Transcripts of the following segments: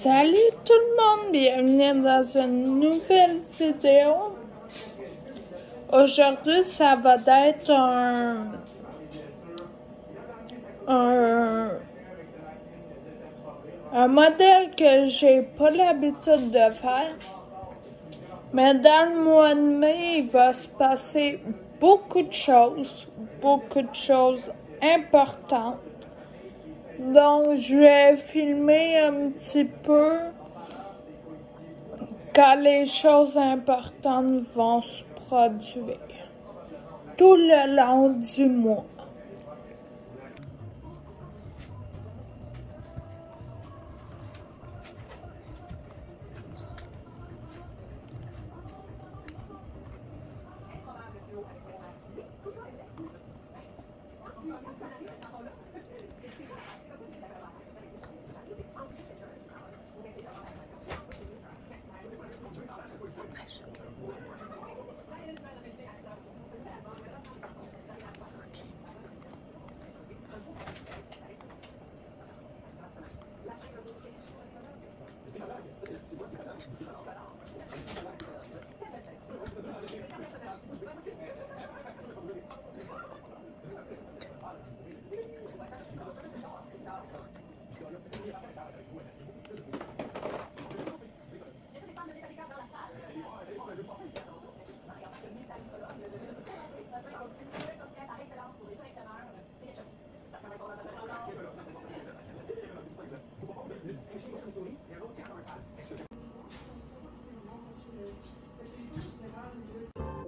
Salut tout le monde, bienvenue dans une nouvelle vidéo. Aujourd'hui, ça va être un modèle que j'ai pas l'habitude de faire. Mais dans le mois de mai, il va se passer beaucoup de choses importantes. Donc, je vais filmer un petit peu quand les choses importantes vont se produire tout le long du mois.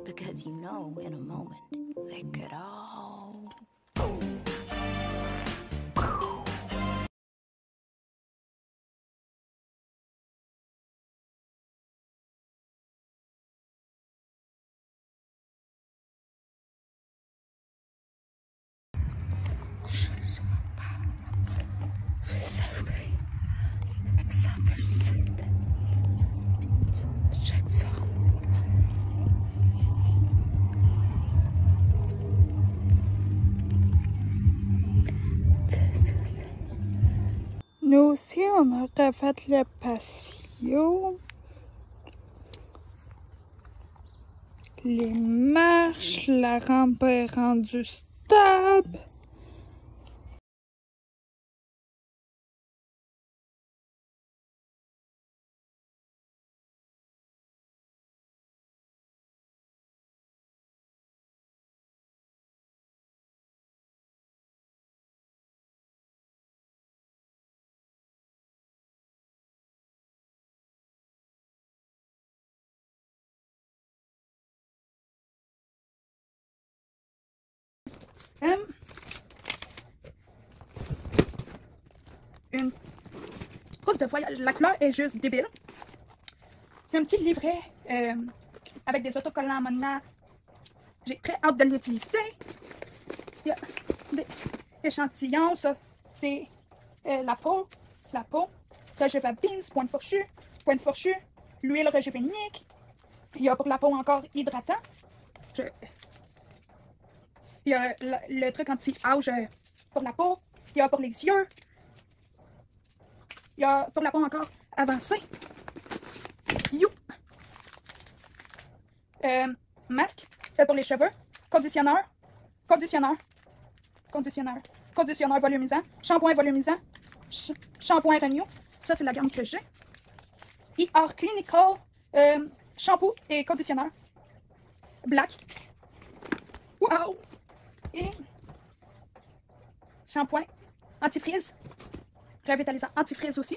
Because you know in a moment they could all Nous aussi, on a refait le patio, les marches, la rampe est rendue stable. Une trousse de voyage. La couleur est juste débile. Un petit livret avec des autocollants Mona. J'ai très hâte de l'utiliser. Il y a des échantillons. Ça, c'est la peau. Rejuva Beans, pointe fourchue. L'huile rejuvenique. Il y a pour la peau encore hydratant. Il y a le truc anti-âge pour la peau. Il y a pour les yeux. Il y a pour la peau encore avancée. Masque pour les cheveux. Conditionneur volumisant. Shampoing volumisant. Shampoing Renew. Ça, c'est la gamme que j'ai. ER Clinical. Shampoo et conditionneur. Black. Wow! Et shampoing anti-frise. Revitalisant anti-frise aussi.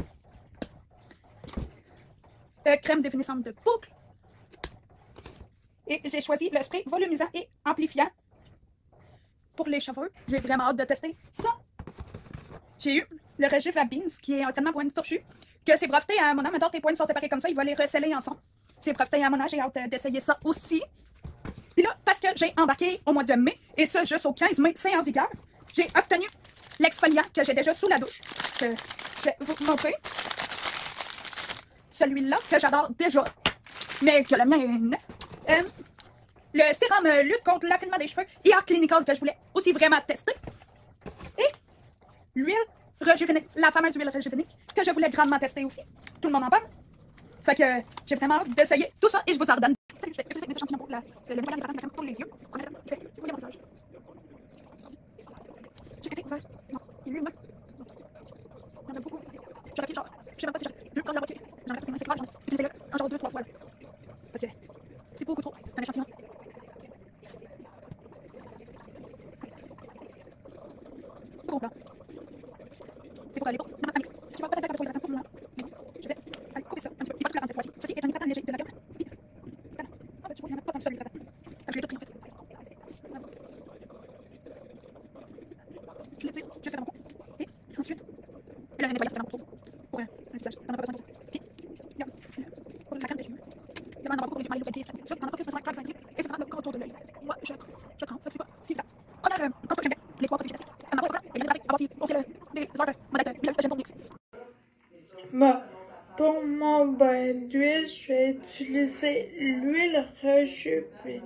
Crème définissante de boucle. Et j'ai choisi le spray volumisant et amplifiant pour les cheveux. J'ai vraiment hâte de tester ça. J'ai eu le Rejuva Beans qui est tellement pointe fourchue que c'est breveté à Mona. Maintenant, tes pointes sont séparées comme ça, il va les receller ensemble. C'est breveté à Mona, j'ai hâte d'essayer ça aussi. Puis là, parce que j'ai embarqué au mois de mai, et ça juste au 15 mai, c'est en vigueur, j'ai obtenu l'exfoliant que j'ai déjà sous la douche. Je vais vous montrer. Celui-là, que j'adore déjà, mais que le mien est neuf. Le sérum lutte contre l'affinement des cheveux ER Clinical que je voulais aussi vraiment tester. Et l'huile Régévinique, la fameuse huile Régévinique, que je voulais grandement tester aussi. Tout le monde en parle. Fait que j'ai vraiment hâte d'essayer tout ça et je vous en redonne. Salut, je vais utiliser mes échantillons pour le nettoyage des crème pour les yeux. En même temps, je vais nettoyer mon visage. J'ai été ouvert. Non, il est là. Non. Il y en a beaucoup. J'aurais pu, genre, je sais même pas si j'aurais pu prendre la moitié. J'en ai pas, c'est grave, j'en ai utilisé là, en genre 2-3 fois. Là. Parce que c'est beaucoup trop, un échantillon. Trop blanc. C'est pour aller pour la mix. Tu vas peut-être un peu trop hydratant pour moi. Je vais aller couper ça un petit peu. Il va tout la rendre cette fois-ci. Ceci est un hydratant léger de la gamme. Ah, ben tu vois, il n'y en a pas tant que ça d'hydratant. Je l'ai tout pris en fait. Je l'étire jusqu'à mon cou. Et ensuite, et là, le nettoyage, c'est vraiment trop pour le visage. T'en as pas besoin de beaucoup. Puis, là, pour la crème de cheveux. Il y en a beaucoup pour les yeux, pour les yeux. Ça, t'en as pas plus besoin de crème de cheveux. Et c'est vraiment le contour de l'œil. Moi, je trempe. C'est pas si évident. Première construction, les trois produits gestes. Ma voix est et bien avoir aussi les heures modèles de gène pour mix. Bon, pour mon bain d'huile, je vais utiliser l'huile Régévinique.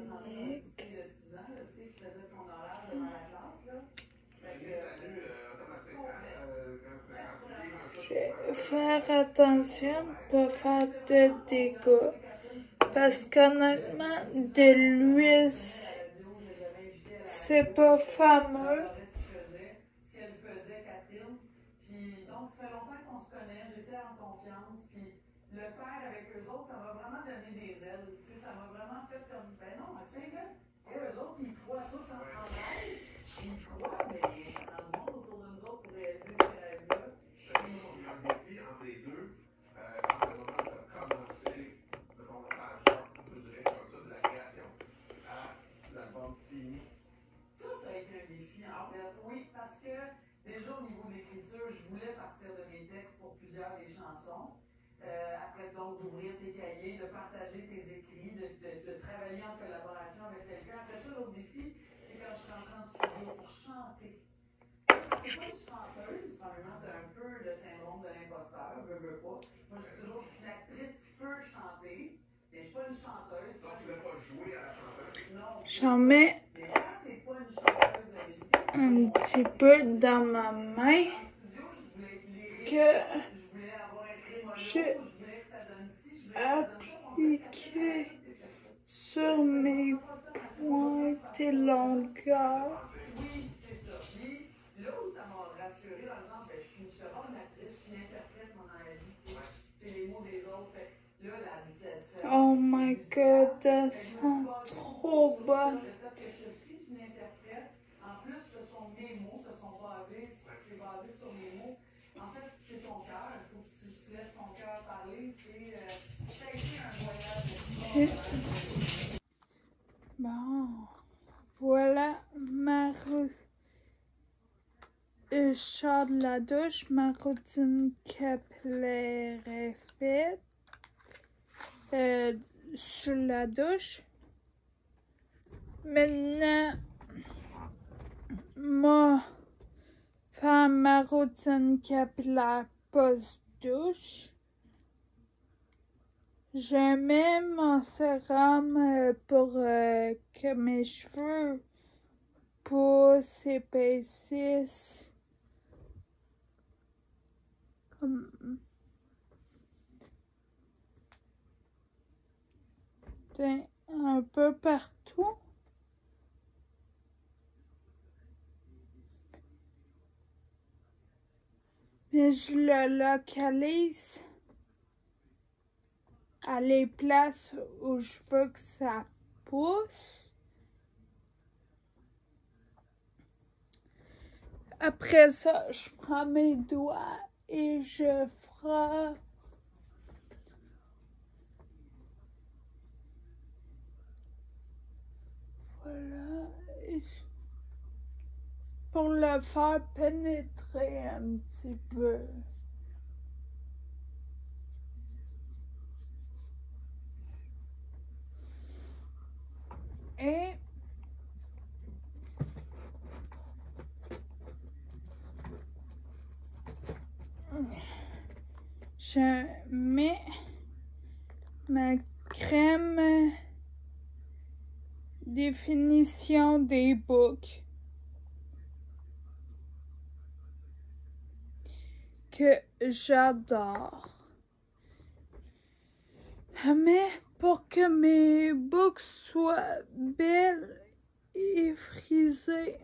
Je vais faire attention de pas faire de dégâts. Parce qu'honnêtement, de l'huile, c'est pas fameux. Ça fait longtemps qu'on se connaît, j'étais en confiance, puis le faire avec eux autres, ça m'a vraiment donné des ailes. Tu sais, ça m'a vraiment fait comme, ben non, essaye-le. Et eux autres, ils croient tout en elle. Ils croient, mais il y a du monde autour de nous autres pour réaliser ces rêves-là. Il y a un défi entre les deux. Quand le moment de commencer le montage, je dirais comme ça, de la création à l'album fini. Tout a été un défi, en fait. Oui, parce que déjà au niveau de l'écriture, je voulais partir de mes textes pour plusieurs des chansons. Après, donc, d'ouvrir tes cahiers, de partager tes écrits, de travailler en collaboration avec quelqu'un. Après ça, l'autre défi, c'est quand je suis rentrée en studio pour chanter. Je suis pas une chanteuse, probablement, t'as un peu le syndrome de l'imposteur, veux pas. Moi, je dis toujours, je suis une actrice qui peut chanter, mais je suis pas une chanteuse. Donc, tu ne veux pas jouer à la chanteuse? Non. J'en mets Mais quand t'es pas une chanteuse de métier, un petit peu dans ma main que j'ai appliqué sur mes pointes et longueurs. oui, c'est ça. Puis là où ça m'a rassurée, par exemple, je suis d'abord une actrice, je suis interprète dans la vie, tu sais, c'est les mots des autres. Fait là, la différence. Oh my god, elles sont trop bonnes. Le fait que je suis une interprète, en plus, ce sont mes mots, c'est basé sur mes mots. En fait, c'est ton cœur, il faut que tu laisses ton cœur parler, tu sais. Ça a été un voyage. Bon, voilà ma routine. Je sors de la douche, ma routine capillaire est faite. Sur la douche. Maintenant, moi, faire ma routine capillaire post-douche. Je mets mon sérum pour que mes cheveux poussent, épaississent. Un peu partout. Mais je le localise à les places où je veux que ça pousse. Après ça, je prends mes doigts et je frotte. Voilà. Pour le faire pénétrer un petit peu. Et je mets ma crème définition des boucles. que j'adore. Mais pour que mes boucles soient belles et frisées,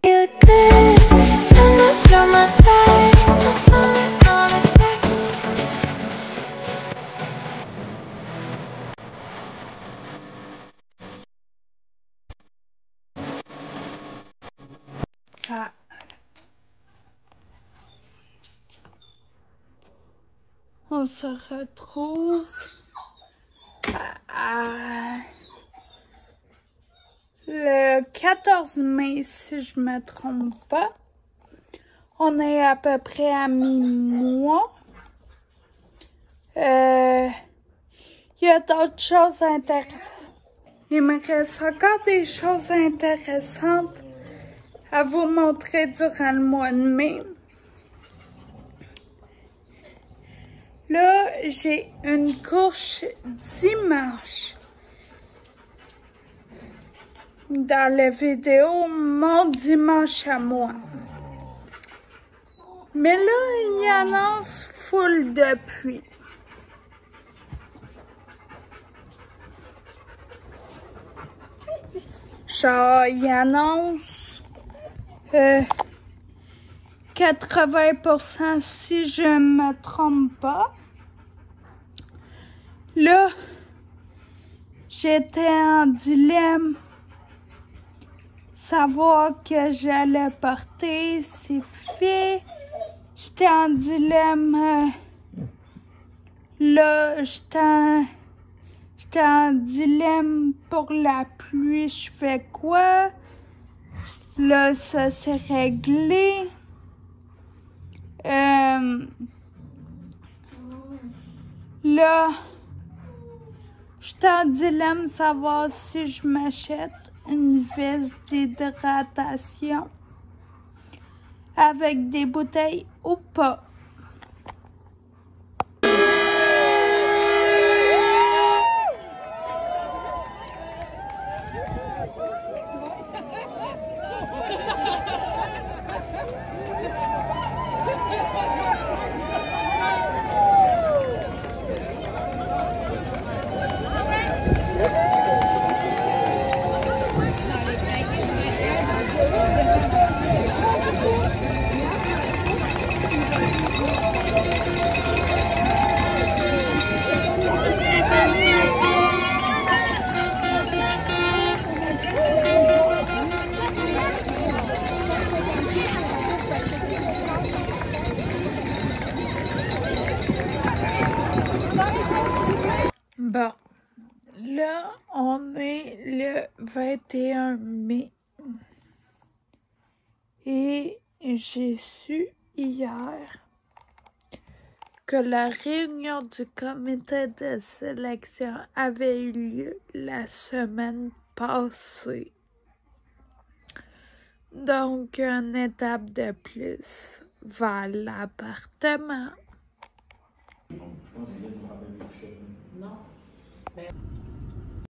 Feel good, and that's your my life. That's all I'm gonna ah, on se retrouve le 14 mai, si je me trompe pas. On est à peu près à mi-mois. Il y a d'autres choses intéressantes. Il me reste encore des choses intéressantes à vous montrer durant le mois de mai. Là, j'ai une couche dimanche. Dans la vidéo, mon dimanche à moi. Mais là, il annonce full de pluie. Genre, il annonce 80% si je me trompe pas. Là, j'étais en dilemme. Savoir que j'allais porter, c'est fait. J'étais en dilemme. Là, j'étais en dilemme pour la pluie. Je fais quoi? Là, ça s'est réglé. Là, j'étais en dilemme savoir si je m'achète une veste d'hydratation avec des bouteilles ou pas. Bon, là, on est le 21 mai et j'ai su hier que la réunion du comité de sélection avait eu lieu la semaine passée. Donc, une étape de plus vers l'appartement. Je pense qu'il y a du problème avec le chef. Non. Mais